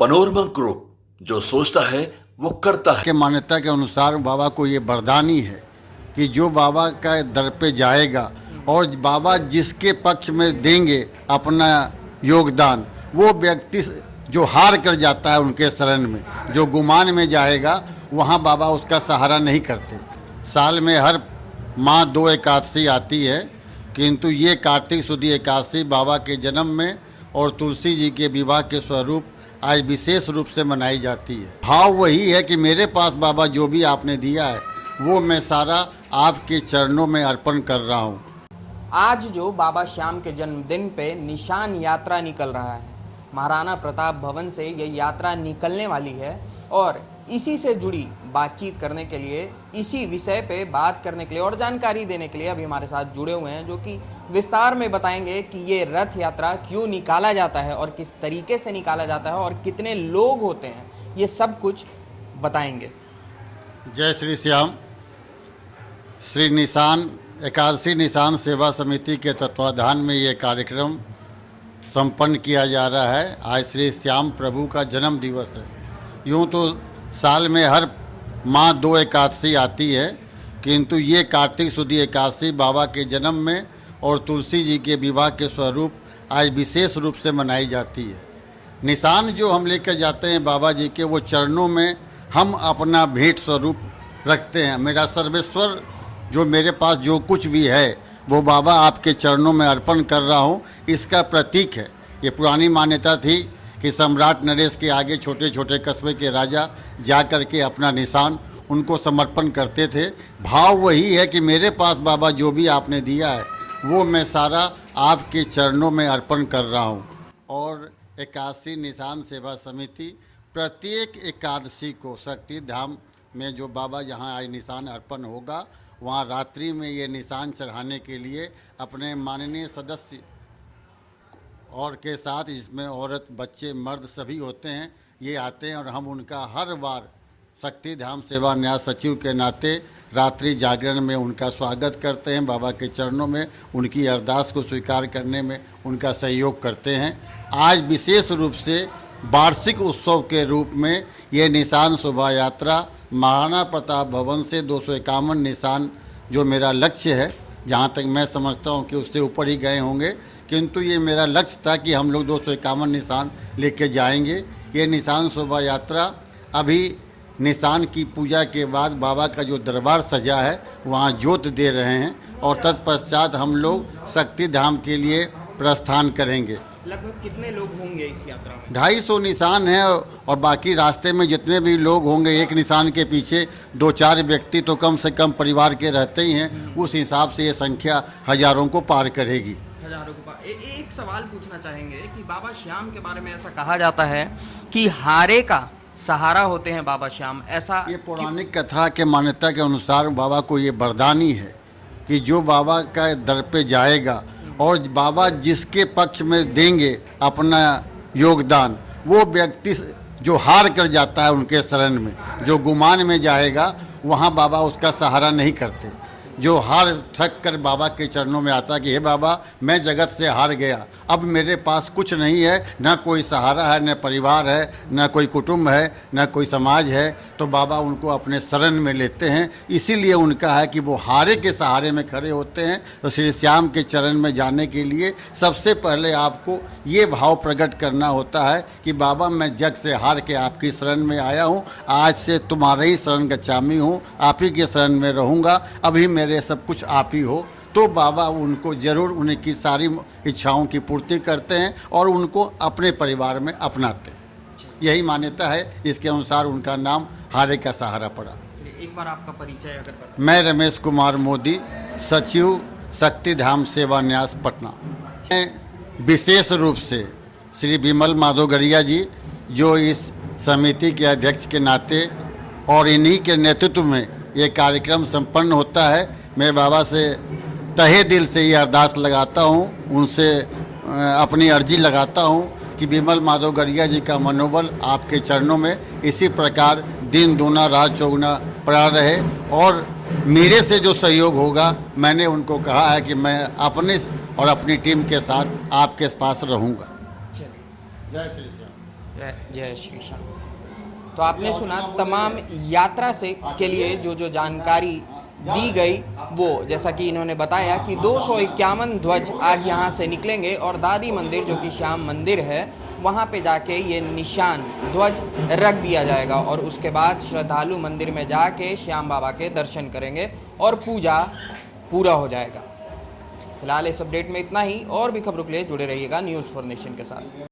Panorama group जो सोचता है वो करता है। के मान्यता के अनुसार बाबा को ये वरदानी है कि जो बाबा का दर पे जाएगा और बाबा जिसके पक्ष में देंगे अपना योगदान, वो व्यक्ति जो हार कर जाता है उनके शरण में, जो गुमान में जाएगा, वहाँ बाबा उसका सहारा नहीं करते। साल में हर माह 2 एकादशी आती है, किंतु ये कार्तिक शुद्ध एकादशी बाबा के जन्म में और तुलसी जी के विवाह के स्वरूप आज विशेष रूप से मनाई जाती है। भाव वही है कि मेरे पास बाबा जो भी आपने दिया है वो मैं सारा आपके चरणों में अर्पण कर रहा हूँ। आज जो बाबा श्याम के जन्मदिन पे निशान यात्रा निकल रहा है, महाराणा प्रताप भवन से ये यात्रा निकलने वाली है और इसी से जुड़ी बातचीत करने के लिए, इसी विषय पे बात करने के लिए और जानकारी देने के लिए अभी हमारे साथ जुड़े हुए हैं, जो कि विस्तार में बताएंगे कि ये रथ यात्रा क्यों निकाला जाता है और किस तरीके से निकाला जाता है और कितने लोग होते हैं, ये सब कुछ बताएंगे। जय श्री श्याम। श्री निशान एकादशी निशान सेवा समिति के तत्वाधान में ये कार्यक्रम संपन्न किया जा रहा है। आज श्री श्याम प्रभु का जन्म दिवस है। यूँ तो साल में हर माह 2 एकादशी आती है, किंतु ये कार्तिक शुद्ध एकादशी बाबा के जन्म में और तुलसी जी के विवाह के स्वरूप आज विशेष रूप से मनाई जाती है। निशान जो हम लेकर जाते हैं बाबा जी के, वो चरणों में हम अपना भेंट स्वरूप रखते हैं। मेरा सर्वेश्वर जो मेरे पास जो कुछ भी है वो बाबा आपके चरणों में अर्पण कर रहा हूँ, इसका प्रतीक है। ये पुरानी मान्यता थी कि सम्राट नरेश के आगे छोटे छोटे कस्बे के राजा जा कर के अपना निशान उनको समर्पण करते थे। भाव वही है कि मेरे पास बाबा जो भी आपने दिया है वो मैं सारा आपके चरणों में अर्पण कर रहा हूँ। और एकादशी निशान सेवा समिति प्रत्येक एकादशी को शक्ति धाम में जो बाबा जहाँ आज निशान अर्पण होगा, वहाँ रात्रि में ये निशान चढ़ाने के लिए अपने माननीय सदस्य और के साथ, जिसमें औरत, बच्चे, मर्द सभी होते हैं, ये आते हैं और हम उनका हर बार शक्ति धाम सेवा न्यास सचिव के नाते रात्रि जागरण में उनका स्वागत करते हैं। बाबा के चरणों में उनकी अरदास को स्वीकार करने में उनका सहयोग करते हैं। आज विशेष रूप से वार्षिक उत्सव के रूप में ये निशान शोभा यात्रा महाराणा प्रताप भवन से 251 निशान जो मेरा लक्ष्य है, जहाँ तक मैं समझता हूँ कि उससे ऊपर ही गए होंगे, किंतु ये मेरा लक्ष्य था कि हम लोग 251 निशान लेके जाएंगे। ये निशान शोभा यात्रा अभी निशान की पूजा के बाद बाबा का जो दरबार सजा है वहाँ जोत दे रहे हैं और तत्पश्चात हम लोग शक्ति धाम के लिए प्रस्थान करेंगे। लगभग कितने लोग होंगे इस यात्रा में? 250 निशान हैं और बाकी रास्ते में जितने भी लोग होंगे, एक निशान के पीछे 2-4 व्यक्ति तो कम से कम परिवार के रहते ही हैं। उस हिसाब से ये संख्या हजारों को पार करेगी। हजारों को पार। एक सवाल पूछना चाहेंगे कि बाबा श्याम के बारे में ऐसा कहा जाता है कि हारे का सहारा होते हैं बाबा श्याम, ऐसा ये पौराणिक कथा के मान्यता के अनुसार बाबा को ये वरदानी है कि जो बाबा का दर पे जाएगा और बाबा जिसके पक्ष में देंगे अपना योगदान, वो व्यक्ति जो हार कर जाता है उनके शरण में, जो गुमान में जाएगा, वहाँ बाबा उसका सहारा नहीं करते। जो हार थक कर बाबा के चरणों में आता कि हे बाबा, मैं जगत से हार गया, अब मेरे पास कुछ नहीं है, न कोई सहारा है, न परिवार है, न कोई कुटुंब है, न कोई समाज है, तो बाबा उनको अपने शरण में लेते हैं। इसीलिए उनका है कि वो हारे के सहारे में खड़े होते हैं। तो श्री श्याम के चरण में जाने के लिए सबसे पहले आपको ये भाव प्रकट करना होता है कि बाबा, मैं जग से हार के आपकी शरण में आया हूँ, आज से तुम्हारे ही शरण गच्छामी हूँ, आप ही के शरण में रहूँगा, अभी मेरे सब कुछ आप ही हो। तो बाबा उनको जरूर उनकी सारी इच्छाओं की पूर्ति करते हैं और उनको अपने परिवार में अपनाते हैं। यही मान्यता है, इसके अनुसार उनका नाम हारे का सहारा पड़ा। एक बार आपका परिचय अगर बता। मैं रमेश कुमार मोदी, सचिव शक्ति धाम सेवा न्यास पटना। मैं विशेष रूप से श्री विमल माधोगरिया जी, जो इस समिति के अध्यक्ष के नाते और इन्हीं के नेतृत्व में ये कार्यक्रम संपन्न होता है, मैं बाबा से तहे दिल से ये अरदास लगाता हूँ, उनसे अपनी अर्जी लगाता हूँ कि विमल माधोगरिया जी का मनोबल आपके चरणों में इसी प्रकार दिन दूना रात चौगुना पड़ा रहे और मेरे से जो सहयोग होगा, मैंने उनको कहा है कि मैं अपने और अपनी टीम के साथ आपके पास रहूँगा। जय श्री राम। जय श्री श्याम। तो आपने सुना तमाम यात्रा से के लिए जो जानकारी दी गई, वो जैसा कि इन्होंने बताया कि 251 ध्वज आज यहाँ से निकलेंगे और दादी मंदिर जो कि श्याम मंदिर है वहाँ पे जाके ये निशान ध्वज रख दिया जाएगा और उसके बाद श्रद्धालु मंदिर में जाके श्याम बाबा के दर्शन करेंगे और पूजा पूरा हो जाएगा। फिलहाल इस अपडेट में इतना ही, और भी खबरों के लिए जुड़े रहिएगा न्यूज़ फॉर नेशन के साथ।